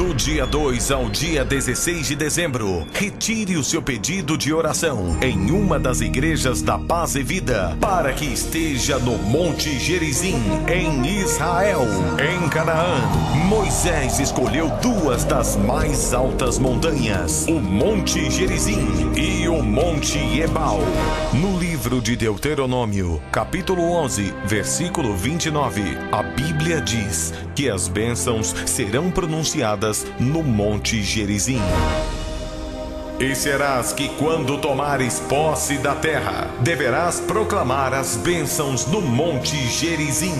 Do dia 2 ao dia 16 de dezembro, retire o seu pedido de oração em uma das igrejas da Paz e Vida, para que esteja no Monte Gerizim, em Israel. Em Canaã, Moisés escolheu duas das mais altas montanhas, o Monte Gerizim e o Monte Ebal. No livro de Deuteronômio, capítulo 11, versículo 29, a Bíblia diz que as bênçãos serão pronunciadas no Monte Gerizim. E serás que quando tomares posse da terra, deverás proclamar as bênçãos no Monte Gerizim.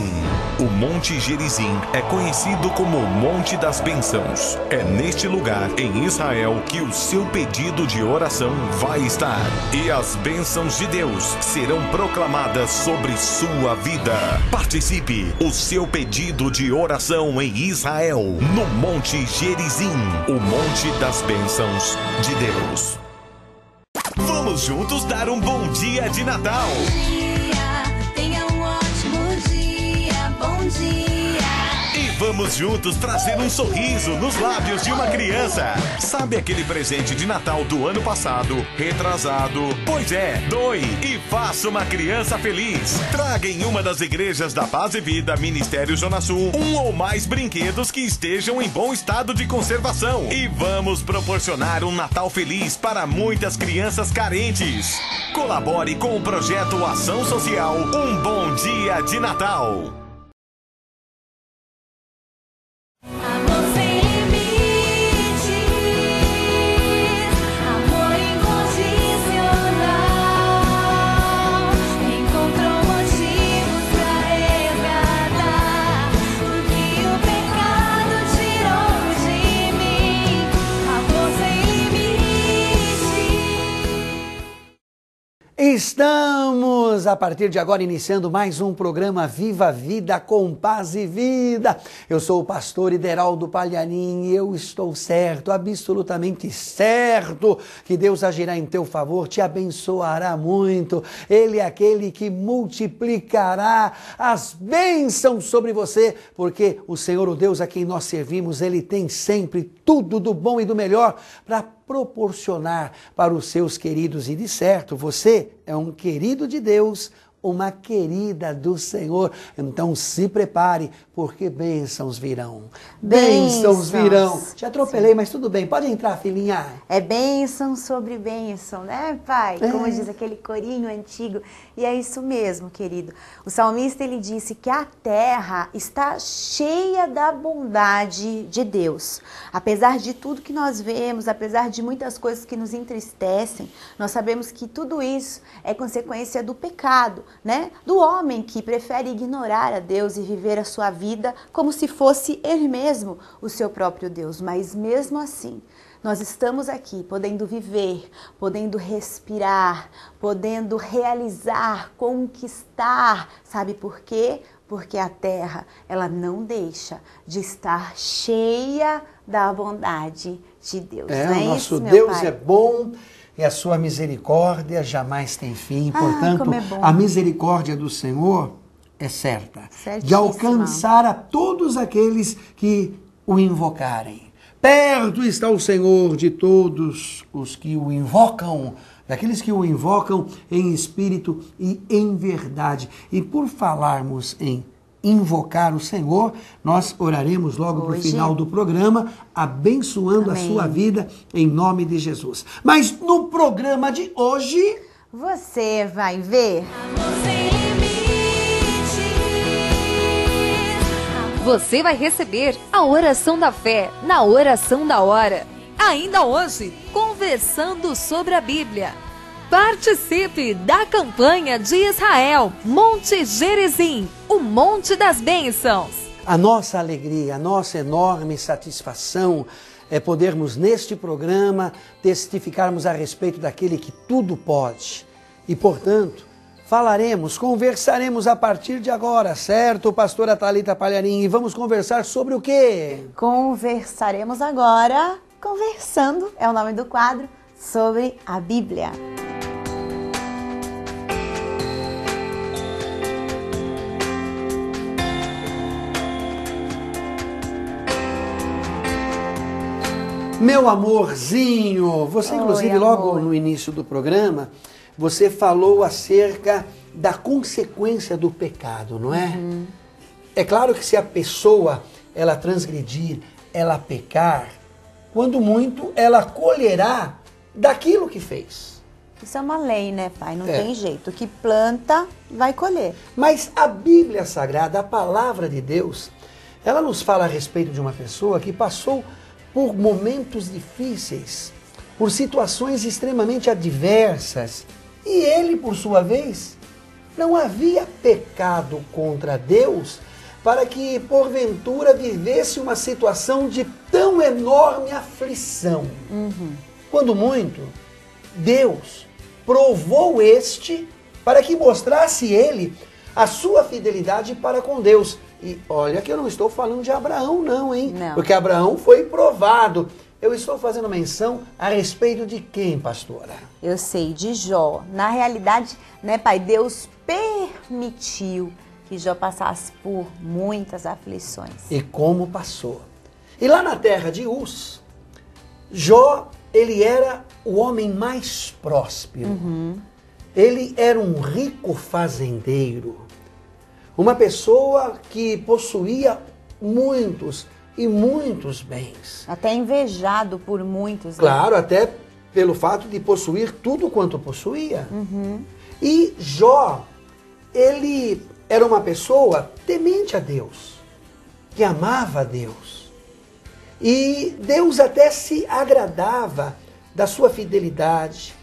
O Monte Gerizim é conhecido como o Monte das Bênçãos. É neste lugar, em Israel, que o seu pedido de oração vai estar. E as bênçãos de Deus serão proclamadas sobre sua vida. Participe o seu pedido de oração em Israel, no Monte Gerizim, o Monte das Bênçãos de Deus. Vamos juntos dar um bom dia de Natal. Bom dia, tenha um ótimo dia, bom dia. E vamos juntos trazer um sorriso nos lábios de uma criança. Sabe aquele presente de Natal do ano passado, retrasado? Pois é, doe e faça uma criança feliz. Traga em uma das igrejas da Paz e Vida, Ministério Zona Sul, um ou mais brinquedos que estejam em bom estado de conservação. E vamos proporcionar um Natal feliz para muitas crianças carentes. Colabore com o projeto Ação Social Um Bom Dia de Natal. Amor sem limites, amor incondicional, encontrou motivos pra resgatar o que o pecado tirou de mim. Amor sem limites. Estamos, a partir de agora, iniciando mais um programa Viva a Vida com Paz e Vida. Eu sou o pastor Ideraldo Palharim e eu estou certo, absolutamente certo, que Deus agirá em teu favor, te abençoará muito. Ele é aquele que multiplicará as bênçãos sobre você, porque o Senhor, o Deus a quem nós servimos, Ele tem sempre tudo do bom e do melhor para proporcionar para os seus queridos. E de certo, você é um querido de Deus, uma querida do Senhor. Então se prepare, porque bênçãos virão. Bênçãos virão. Te atropelei, sim, mas tudo bem. Pode entrar, filhinha. É bênção sobre bênção, né, pai? Como diz aquele corinho antigo. E é isso mesmo, querido. O salmista, ele disse que a terra está cheia da bondade de Deus. Apesar de tudo que nós vemos, apesar de muitas coisas que nos entristecem, nós sabemos que tudo isso é consequência do pecado, né? Do homem que prefere ignorar a Deus e viver a sua vida como se fosse ele mesmo o seu próprio Deus. Mas mesmo assim, nós estamos aqui podendo viver, podendo respirar, podendo realizar, conquistar. Sabe por quê? Porque a terra, ela não deixa de estar cheia da bondade de Deus. É, não é o nosso isso, meu Deus pai? é bom e a sua misericórdia jamais tem fim. Portanto, como é bom. a misericórdia do Senhor é certa de Certíssima. alcançar a todos aqueles que o invocarem. Perto está o Senhor de todos os que o invocam, daqueles que o invocam em espírito e em verdade. E por falarmos em invocar o Senhor, nós oraremos logo para o final do programa, abençoando Amém. a sua vida em nome de Jesus. Mas no programa de hoje, Você vai ver. Amor sem limites. Você vai receber a oração da fé na oração da hora. Ainda hoje, conversando sobre a Bíblia. Participe da campanha de Israel, Monte Gerizim, o Monte das Bênçãos. a nossa alegria, a nossa enorme satisfação é podermos neste programa testificarmos a respeito daquele que tudo pode. E, portanto, falaremos, conversaremos a partir de agora, certo, pastora Thalita Palharim? E vamos conversar sobre o quê? Conversaremos agora, Conversando, é o nome do quadro, sobre a Bíblia. Meu amorzinho, você inclusive Oi, logo amor. no início do programa, você falou acerca da consequência do pecado, não é? É claro que se a pessoa, ela transgredir, ela pecar, quando muito, ela colherá daquilo que fez. Isso é uma lei, né, pai? Não É. tem jeito. O que planta, vai colher. Mas a Bíblia Sagrada, a palavra de Deus, ela nos fala a respeito de uma pessoa que passou por momentos difíceis, por situações extremamente adversas, e ele, por sua vez, não havia pecado contra Deus para que, porventura, vivesse uma situação de tão enorme aflição. Quando muito, Deus provou este para que mostrasse ele a sua fidelidade para com Deus. E olha que eu não estou falando de Abraão não, hein? Não. Porque Abraão foi provado. Eu estou fazendo menção a respeito de quem, pastora? Eu sei, de Jó. Na realidade, né, pai, Deus permitiu que Jó passasse por muitas aflições. E como passou. E lá na terra de Uz, Jó, ele era o homem mais próspero. Ele era um rico fazendeiro. Uma pessoa que possuía muitos e muitos bens. Até invejado por muitos. né? Claro, até pelo fato de possuir tudo quanto possuía. E Jó, ele era uma pessoa temente a Deus, que amava a Deus. E Deus até se agradava da sua fidelidade,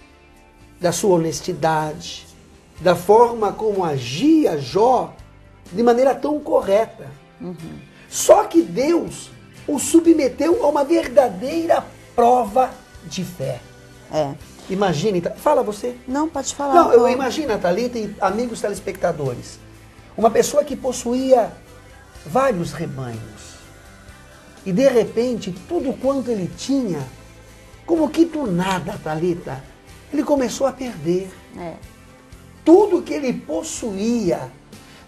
da sua honestidade, da forma como agia Jó de maneira tão correta. Só que Deus o submeteu a uma verdadeira prova de fé. É. Imagine, fala você. Não, pode falar. Não, eu pô. imagino, Thalita e amigos telespectadores, uma pessoa que possuía vários rebanhos e de repente tudo quanto ele tinha, como que do nada, Thalita, ele começou a perder É. tudo que ele possuía,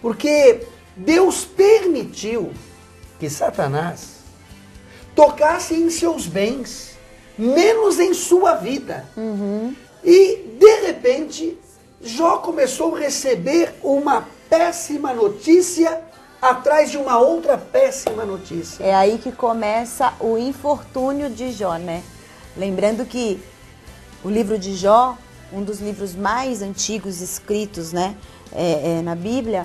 porque Deus permitiu que Satanás tocasse em seus bens, menos em sua vida. E, de repente, Jó começou a receber uma péssima notícia atrás de uma outra péssima notícia. É aí que começa o infortúnio de Jó, né? Lembrando que o livro de Jó, um dos livros mais antigos escritos, né, na Bíblia,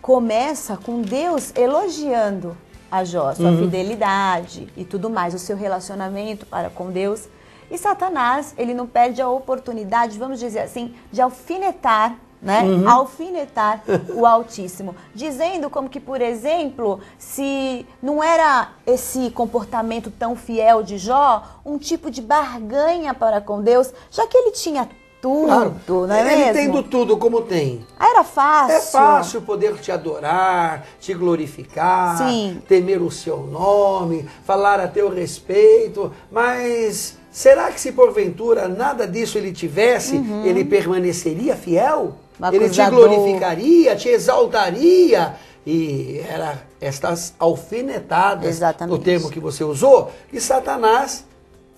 começa com Deus elogiando a Jó, sua fidelidade e tudo mais, o seu relacionamento para com Deus. E Satanás, ele não perde a oportunidade, vamos dizer assim, de alfinetar, né? Alfinetar o Altíssimo. Dizendo como que, por exemplo, se não era esse comportamento tão fiel de Jó, um tipo de barganha para com Deus, já que ele tinha tudo, Claro, não é ele mesmo? tendo tudo como tem. Ah, era fácil. É fácil poder te adorar, te glorificar, Sim. temer o seu nome, falar a teu respeito, mas será que se porventura nada disso ele tivesse, ele permaneceria fiel? Um Ele te acusador. glorificaria, te exaltaria? E era estas alfinetadas, Exatamente. o termo que você usou, que Satanás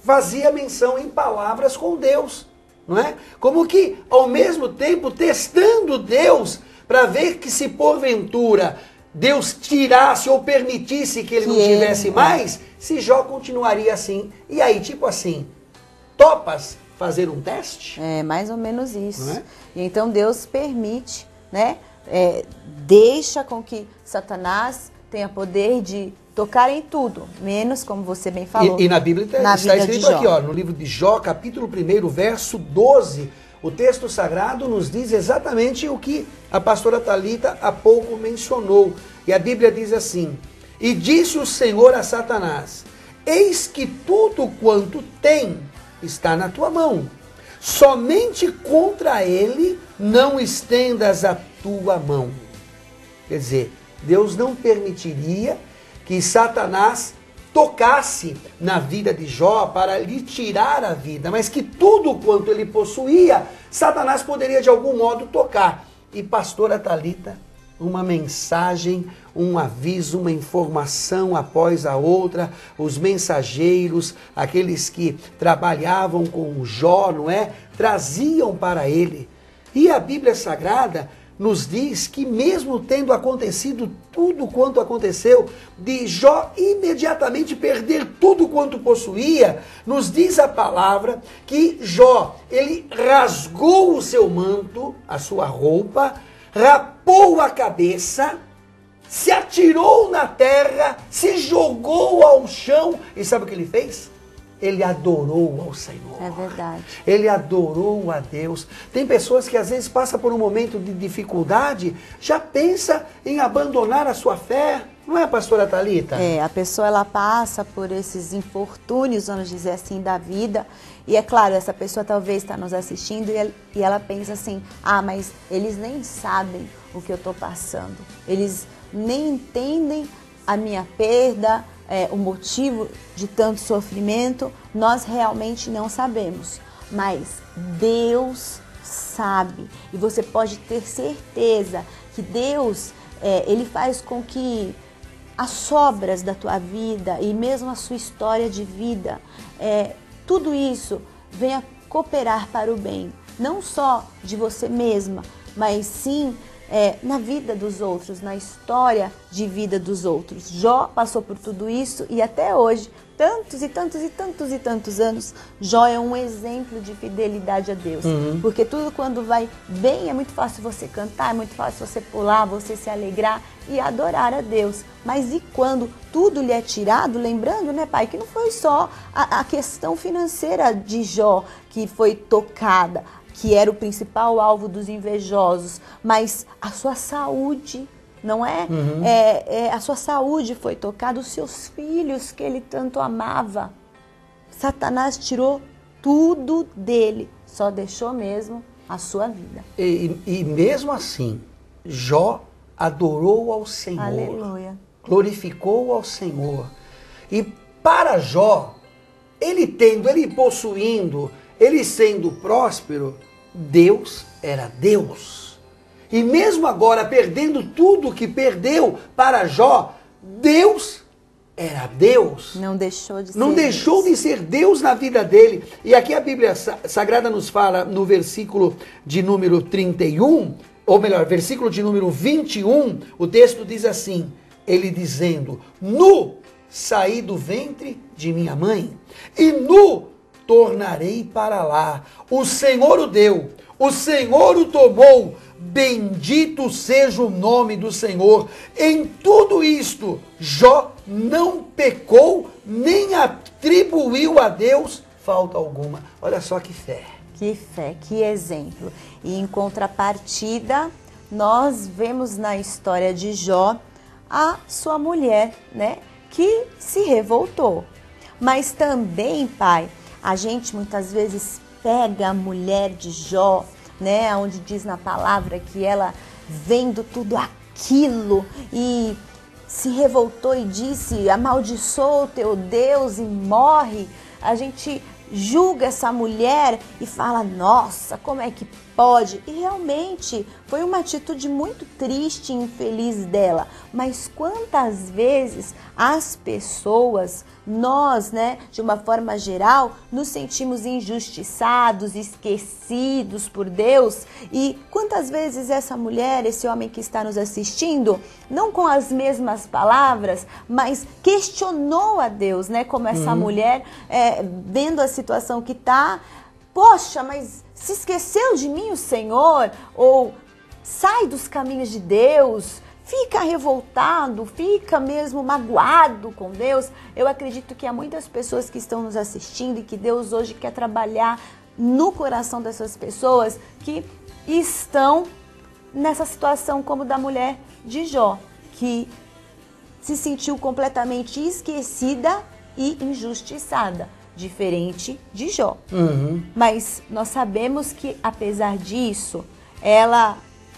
fazia menção em palavras com Deus. Não é? Como que, ao mesmo tempo, testando Deus para ver que se porventura Deus tirasse ou permitisse que ele não tivesse mais, se Jó continuaria assim. E aí, tipo assim, topas fazer um teste? É mais ou menos isso. Não é? E então Deus permite, né? Deixa com que Satanás tenha poder de tocar em tudo, menos, como você bem falou. E na Bíblia na está vida de escrito aqui, Jó. ó, no livro de Jó, capítulo 1, verso 12, o texto sagrado nos diz exatamente o que a pastora Thalita há pouco mencionou. E a Bíblia diz assim: E disse o Senhor a Satanás, eis que tudo quanto tem está na tua mão. Somente contra ele não estendas a tua mão. Quer dizer, Deus não permitiria que Satanás tocasse na vida de Jó para lhe tirar a vida, mas que tudo quanto ele possuía, Satanás poderia de algum modo tocar. E pastora Thalita, uma mensagem, um aviso, uma informação após a outra, os mensageiros, aqueles que trabalhavam com Jó, não é? Traziam para ele. E a Bíblia Sagrada nos diz que mesmo tendo acontecido tudo quanto aconteceu, de Jó imediatamente perder tudo quanto possuía, nos diz a palavra que Jó, ele rasgou o seu manto, a sua roupa, rapou a cabeça, se atirou na terra, se jogou ao chão, e sabe o que ele fez? Ele adorou ao Senhor. É verdade. Ele adorou a Deus. Tem pessoas que às vezes passam por um momento de dificuldade, já pensa em abandonar a sua fé. Não é, pastora Thalita? É, a pessoa ela passa por esses infortúnios, vamos dizer assim, da vida. E é claro, essa pessoa talvez está nos assistindo e ela pensa assim, mas eles nem sabem o que eu estou passando. Eles nem entendem a minha perda, o motivo de tanto sofrimento. Nós realmente não sabemos. Mas Deus sabe. E você pode ter certeza que Deus, Ele faz com que as sobras da tua vida e mesmo a sua história de vida, tudo isso venha cooperar para o bem, não só de você mesma, mas sim na vida dos outros, na história de vida dos outros. Jó passou por tudo isso e até hoje, tantos e tantos e tantos e tantos anos, Jó é um exemplo de fidelidade a Deus. Porque tudo quando vai bem é muito fácil você cantar, é muito fácil você pular, você se alegrar e adorar a Deus. Mas e quando tudo lhe é tirado, lembrando, né, pai, que não foi só a questão financeira de Jó que foi tocada, que era o principal alvo dos invejosos, mas a sua saúde, não é? A sua saúde foi tocada, os seus filhos que ele tanto amava. Satanás tirou tudo dele, só deixou mesmo a sua vida. E mesmo assim, Jó adorou ao Senhor. Aleluia. Glorificou ao Senhor. E para Jó, ele possuindo, ele sendo próspero, Deus era Deus. E mesmo agora, perdendo tudo que perdeu para Jó, Deus era Deus. Não deixou de ser Não deixou de ser Deus na vida dele. E aqui a Bíblia Sagrada nos fala no versículo de número 31, ou melhor, versículo de número 21, o texto diz assim, ele dizendo, nu saí do ventre de minha mãe, e nu tornarei para lá. O Senhor o deu, o Senhor o tomou, bendito seja o nome do Senhor. Em tudo isto, Jó não pecou, nem atribuiu a Deus falta alguma. Olha só que fé. Que fé, que exemplo. E em contrapartida, nós vemos na história de Jó a sua mulher, né, que se revoltou. Mas também, pai, a gente muitas vezes pega a mulher de Jó, né, onde diz na palavra que ela, vendo tudo aquilo e se revoltou e disse, amaldiçoa o teu Deus e morre. A gente julga essa mulher e fala, nossa, como é que pode? E realmente foi uma atitude muito triste e infeliz dela. Mas quantas vezes as pessoas, nós, né, de uma forma geral, nos sentimos injustiçados, esquecidos por Deus? E quantas vezes essa mulher, esse homem que está nos assistindo, não com as mesmas palavras, mas questionou a Deus, né? Como essa mulher, vendo a situação que está, poxa, mas se esqueceu de mim o Senhor? Ou sai dos caminhos de Deus, fica revoltado, fica mesmo magoado com Deus. Eu acredito que há muitas pessoas que estão nos assistindo e que Deus hoje quer trabalhar no coração dessas pessoas que estão nessa situação como da mulher de Jó, que se sentiu completamente esquecida e injustiçada, diferente de Jó. Mas nós sabemos que, apesar disso, ela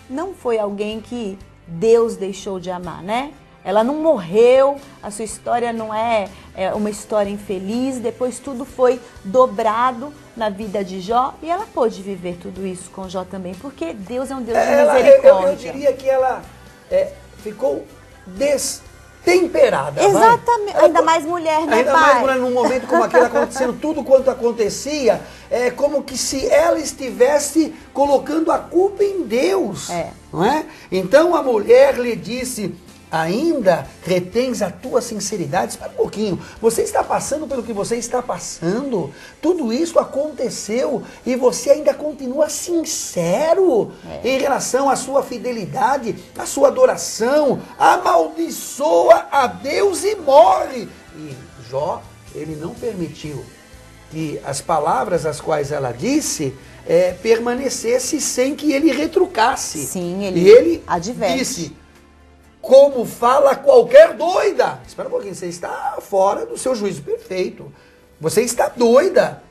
não foi alguém que Deus deixou de amar, né? Ela não morreu, a sua história não é uma história infeliz, depois tudo foi dobrado na vida de Jó e ela pôde viver tudo isso com Jó também, porque Deus é um Deus de misericórdia. Eu diria que ela ficou destemperada. Exatamente. Ainda mais mulher, né, Ainda pai? mais mulher num momento como aquele, acontecendo tudo quanto acontecia, é como que se ela estivesse colocando a culpa em Deus. Não é? Então a mulher lhe disse: ainda retens a tua sinceridade? Espera um pouquinho, você está passando pelo que você está passando, tudo isso aconteceu e você ainda continua sincero em relação à sua fidelidade, à sua adoração, amaldiçoa a Deus e morre. E Jó, ele não permitiu que as palavras as quais ela disse permanecesse sem que ele retrucasse. Sim, e ele adverte. Disse: como fala qualquer doida. Espera um pouquinho, você está fora do seu juízo perfeito. Você está doida.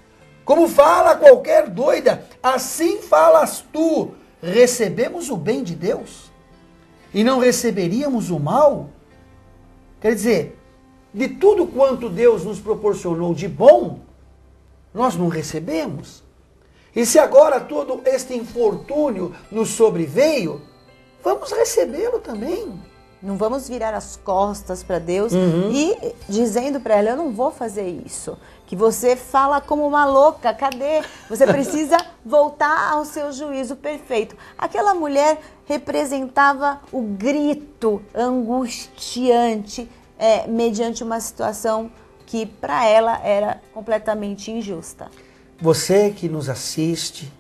Como fala qualquer doida, assim falas tu. Recebemos o bem de Deus e não receberíamos o mal? Quer dizer, de tudo quanto Deus nos proporcionou de bom, nós não recebemos. E se agora todo este infortúnio nos sobreveio, vamos recebê-lo também. Não vamos virar as costas para Deus e dizendo para ela: eu não vou fazer isso. Que você fala como uma louca, cadê? Você precisa voltar ao seu juízo perfeito. Aquela mulher representava o grito angustiante mediante uma situação que para ela era completamente injusta. Você que nos assiste,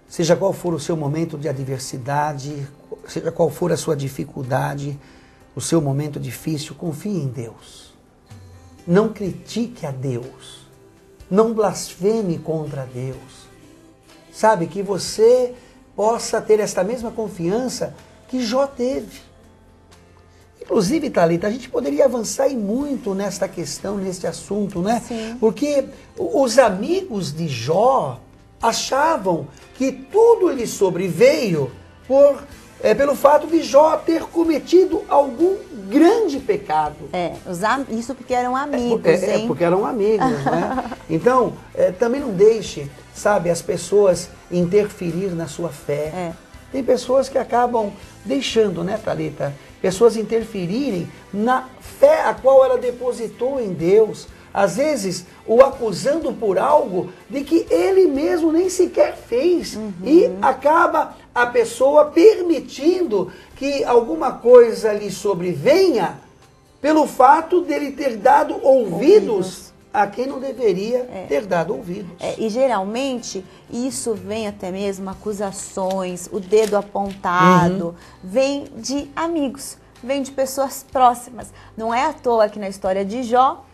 seja qual for o seu momento de adversidade, seja qual for a sua dificuldade, o seu momento difícil, confie em Deus. Não critique a Deus. Não blasfeme contra Deus. Sabe, que você possa ter esta mesma confiança que Jó teve. Inclusive, Thalita, a gente poderia avançar e muito nesta questão, neste assunto, né? Sim. Porque os amigos de Jó achavam que tudo lhe sobreveio pelo fato de Jó ter cometido algum grande pecado. Isso porque eram amigos, hein? Porque eram amigos, né? Então, também não deixe, sabe, as pessoas interferir na sua fé. Tem pessoas que acabam deixando, né, Thalita? Pessoas interferirem na fé a qual ela depositou em Deus. Às vezes, o acusando por algo de que ele mesmo nem sequer fez. E acaba a pessoa permitindo que alguma coisa lhe sobrevenha pelo fato dele ter dado ouvidos a quem não deveria ter dado ouvidos. E geralmente isso vem até mesmo acusações, o dedo apontado, vem de amigos, vem de pessoas próximas. Não é à toa que na história de Jó,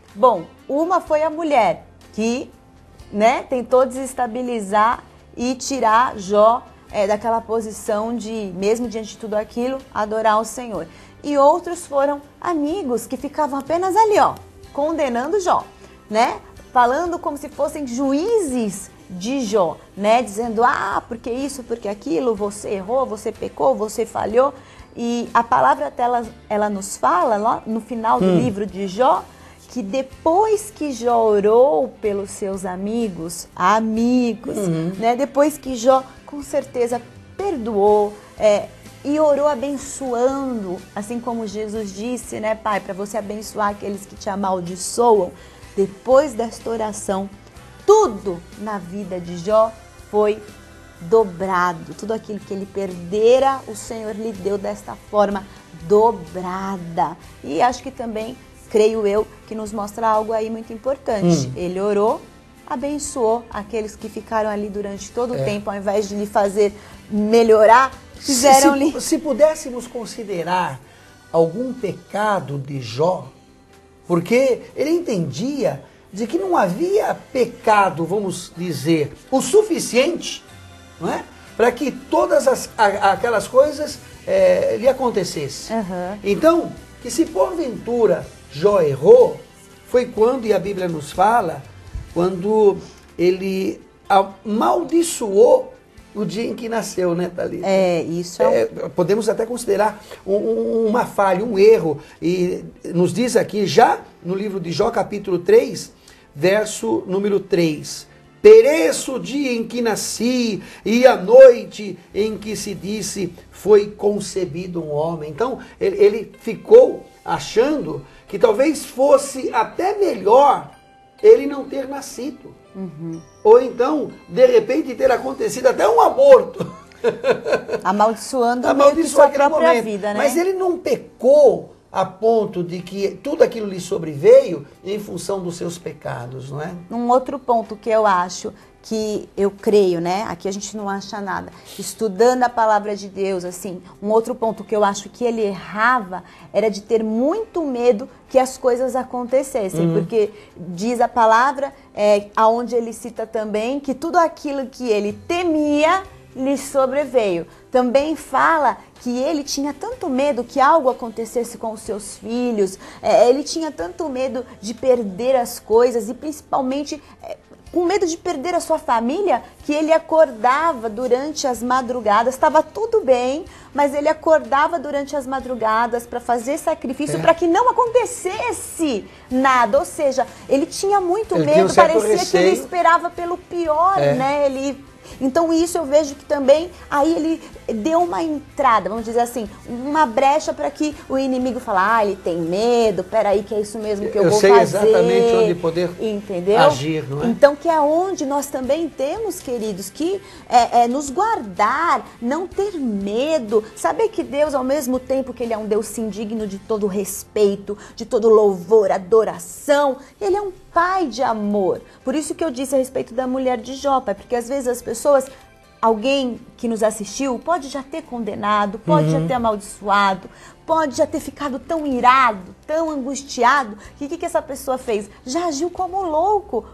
uma foi a mulher que, né, tentou desestabilizar e tirar Jó daquela posição de, mesmo diante de tudo aquilo, adorar o Senhor. E outros foram amigos que ficavam apenas ali, condenando Jó, né? Falando como se fossem juízes de Jó, né? Dizendo, porque isso, porque aquilo, você errou, você pecou, você falhou. E a palavra ela nos fala, lá no final do livro de Jó, que depois que Jó orou pelos seus amigos, né? Depois que Jó com certeza perdoou e orou abençoando, assim como Jesus disse, né, Pai, para você abençoar aqueles que te amaldiçoam. Depois desta oração, tudo na vida de Jó foi dobrado. Tudo aquilo que ele perdera, o Senhor lhe deu desta forma dobrada. E acho que também, creio eu, que nos mostra algo aí muito importante. Ele orou, abençoou aqueles que ficaram ali durante todo o tempo, ao invés de lhe fazer melhorar, fizeram-lhe... Se pudéssemos considerar algum pecado de Jó, porque ele entendia de que não havia pecado, vamos dizer, o suficiente, não é? Para que todas aquelas coisas lhe acontecessem. Então, que se porventura Jó errou, foi quando, e a Bíblia nos fala, quando ele amaldiçoou o dia em que nasceu, né, Thalita? Isso podemos até considerar uma falha, um erro. E nos diz aqui, já no livro de Jó, capítulo 3, verso número 3. pereço o dia em que nasci, e a noite em que se disse, foi concebido um homem. Então, ele ficou achando que talvez fosse até melhor ele não ter nascido. Ou então, de repente, ter acontecido até um aborto. Amaldiçoando meio que sua própria vida, né? Mas ele não pecou a ponto de que tudo aquilo lhe sobreveio em função dos seus pecados, não é? Um outro ponto que eu acho, que eu creio, né? Aqui a gente não acha nada. Estudando a palavra de Deus, assim, um outro ponto que eu acho que ele errava era de ter muito medo que as coisas acontecessem. Porque diz a palavra, aonde ele cita também, que tudo aquilo que ele temia lhe sobreveio. Também fala que ele tinha tanto medo que algo acontecesse com os seus filhos, ele tinha tanto medo de perder as coisas e principalmente com medo de perder a sua família, que ele acordava durante as madrugadas, estava tudo bem, mas ele acordava durante as madrugadas para fazer sacrifício para que não acontecesse nada. Ou seja, ele tinha muito medo, parecia que ele esperava pelo pior, né? Então isso eu vejo que também, aí ele deu uma entrada, vamos dizer assim, uma brecha para que o inimigo fale, ele tem medo, peraí que é isso mesmo que eu vou fazer. Eu sei exatamente onde poder agir, não é? Então que é onde nós também temos, queridos, que nos guardar, não ter medo, saber que Deus, ao mesmo tempo que ele é um Deus sim digno de todo respeito, de todo louvor, adoração, ele é um Pai de amor. Por isso que eu disse a respeito da mulher de Jó, Pai, porque às vezes as pessoas, alguém que nos assistiu, pode já ter condenado, pode já ter amaldiçoado, pode já ter ficado tão irado, tão angustiado, que o que essa pessoa fez? Já agiu como louco,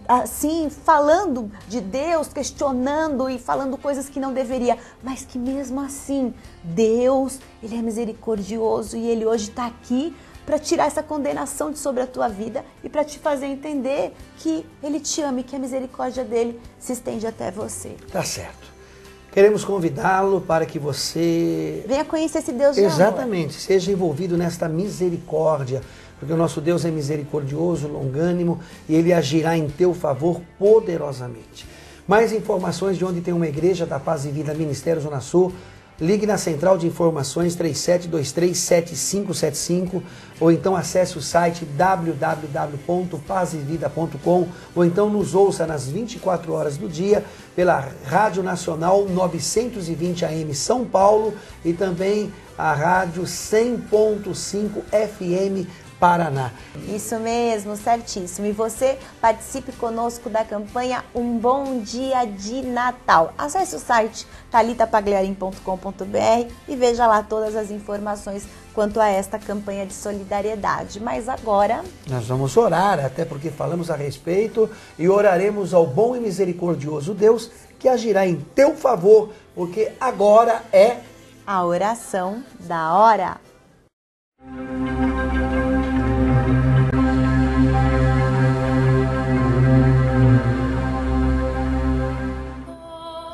assim, falando de Deus, questionando e falando coisas que não deveria, mas que mesmo assim, Deus, ele é misericordioso e ele hoje está aqui para tirar essa condenação de sobre a tua vida e para te fazer entender que ele te ama e que a misericórdia dele se estende até você. Tá certo. Queremos convidá-lo para que você... venha conhecer esse Deus de amor. Exatamente, seja envolvido nesta misericórdia, porque o nosso Deus é misericordioso, longânimo, e ele agirá em teu favor poderosamente. Mais informações de onde tem uma igreja da Paz e Vida Ministério Zona Sul, ligue na central de informações 37237575 ou então acesse o site www.pazevida.com ou então nos ouça nas 24 horas do dia pela Rádio Nacional 920 AM São Paulo e também a Rádio 100.5 FM Paraná. Isso mesmo, certíssimo. E você participe conosco da campanha Um Bom Dia de Natal. Acesse o site thalitapagliarim.com.br e veja lá todas as informações quanto a esta campanha de solidariedade. Mas agora... nós vamos orar, até porque falamos a respeito e oraremos ao bom e misericordioso Deus que agirá em teu favor, porque agora é a oração da hora.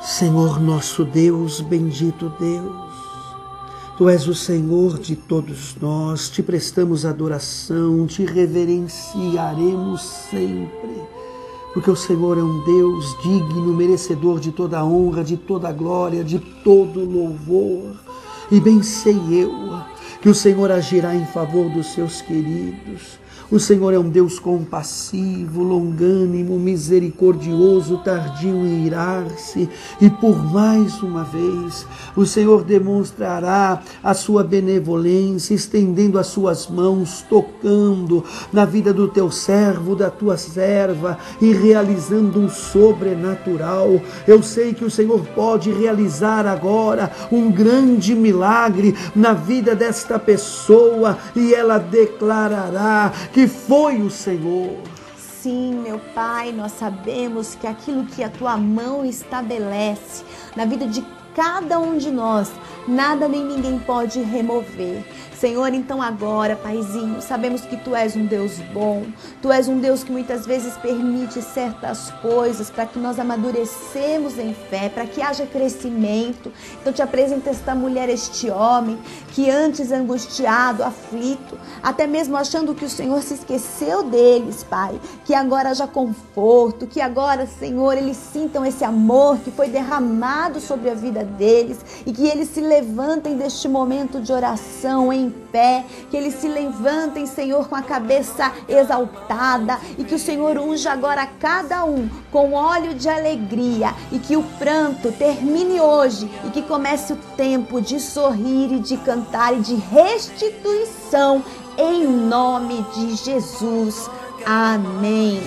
Senhor nosso Deus, bendito Deus, Tu és o Senhor de todos nós, Te prestamos adoração, Te reverenciaremos sempre, porque o Senhor é um Deus digno, merecedor de toda a honra, de toda a glória, de todo louvor. E bem sei eu que o Senhor agirá em favor dos seus queridos. O Senhor é um Deus compassivo, longânimo, misericordioso, tardio em irar-se. E por mais uma vez, o Senhor demonstrará a sua benevolência, estendendo as suas mãos, tocando na vida do teu servo, da tua serva e realizando um sobrenatural. Eu sei que o Senhor pode realizar agora um grande milagre na vida desta pessoa e ela declarará que foi o Senhor. Sim, meu Pai, nós sabemos que aquilo que a Tua mão estabelece na vida de cada um de nós, nada nem ninguém pode remover. Senhor, então agora, Paizinho, sabemos que Tu és um Deus bom, Tu és um Deus que muitas vezes permite certas coisas para que nós amadurecemos em fé, para que haja crescimento. Então te apresento esta mulher, este homem, que antes angustiado, aflito, até mesmo achando que o Senhor se esqueceu deles, Pai, que agora haja conforto, que agora, Senhor, eles sintam esse amor que foi derramado sobre a vida deles e que eles se levantem deste momento de oração em pé, que eles se levantem, Senhor, com a cabeça exaltada e que o Senhor unja agora cada um com óleo de alegria e que o pranto termine hoje e que comece o tempo de sorrir e de cantar e de restituição em nome de Jesus. Amém.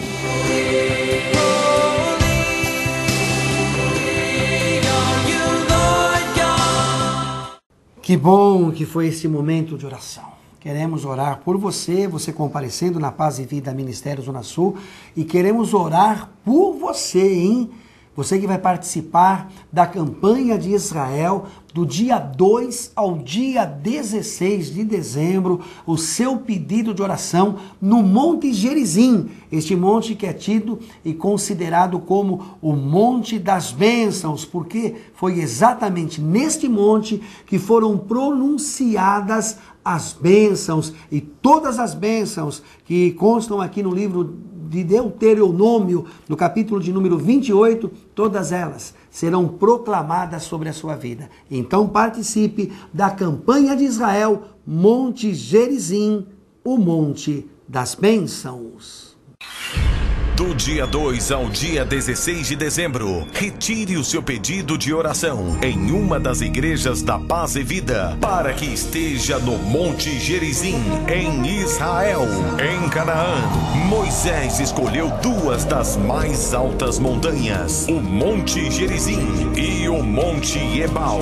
Que bom que foi esse momento de oração. Queremos orar por você, você comparecendo na Paz e Vida Ministério Zona Sul, e queremos orar por você, hein? Você que vai participar da campanha de Israel do dia 2 ao dia 16 de dezembro, o seu pedido de oração no Monte Gerizim, este monte que é tido e considerado como o Monte das Bênçãos, porque foi exatamente neste monte que foram pronunciadas as bênçãos, e todas as bênçãos que constam aqui no livro de Deuteronômio, no capítulo de número 28, todas elas serão proclamadas sobre a sua vida. Então participe da campanha de Israel, Monte Gerizim, o Monte das Bênçãos. Do dia 2 ao dia 16 de dezembro, retire o seu pedido de oração em uma das igrejas da Paz e Vida, para que esteja no Monte Gerizim, em Israel, em Canaã. Moisés escolheu duas das mais altas montanhas, o Monte Gerizim e o Monte Ebal.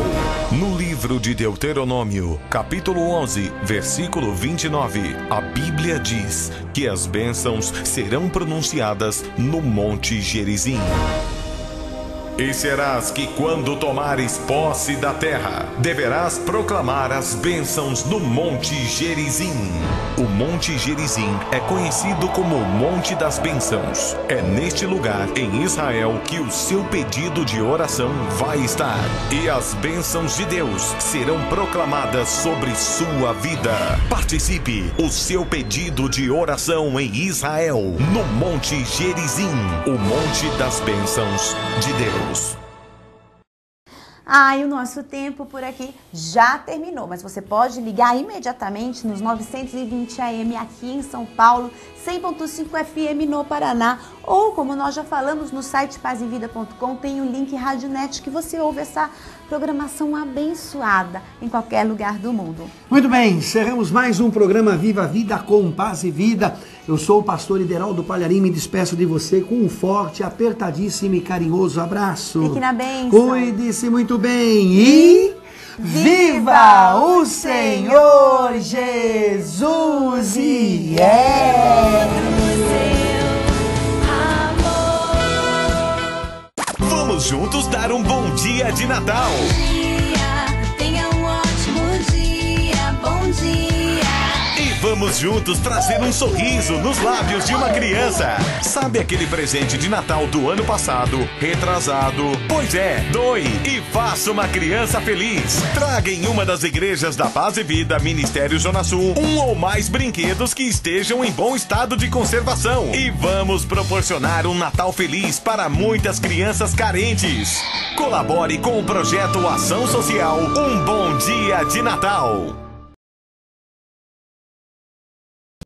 No livro de Deuteronômio, capítulo 11, versículo 29, a Bíblia diz que as bênçãos serão pronunciadas no Monte Gerizim. E serás que quando tomares posse da terra, deverás proclamar as bênçãos no Monte Gerizim. O Monte Gerizim é conhecido como o Monte das Bênçãos. É neste lugar, em Israel, que o seu pedido de oração vai estar. E as bênçãos de Deus serão proclamadas sobre sua vida. Participe o seu pedido de oração em Israel, no Monte Gerizim, o Monte das Bênçãos de Deus. E o nosso tempo por aqui já terminou, mas você pode ligar imediatamente nos 920 AM aqui em São Paulo, 100.5 FM no Paraná, ou como nós já falamos no site pazevida.com, tem o link Radionet que você ouve essa programação abençoada em qualquer lugar do mundo. Muito bem, encerramos mais um programa Viva a Vida com Paz e Vida. Eu sou o pastor Ideraldo Palharim, me despeço de você com um forte, apertadíssimo e carinhoso abraço. Fique na bênção. Cuide-se muito bem e... Viva o Senhor Jesus! Vamos juntos dar um bom dia de Natal. Tenha um ótimo dia, bom dia. E vamos juntos trazer um sorriso nos lábios de uma criança. Sabe aquele presente de Natal do ano passado, retrasado? Pois é, doe e faça uma criança feliz. Traga em uma das igrejas da Paz e Vida, Ministério Zona Sul, um ou mais brinquedos que estejam em bom estado de conservação. E vamos proporcionar um Natal feliz para muitas crianças carentes. Colabore com o projeto Ação Social Um Bom Dia de Natal.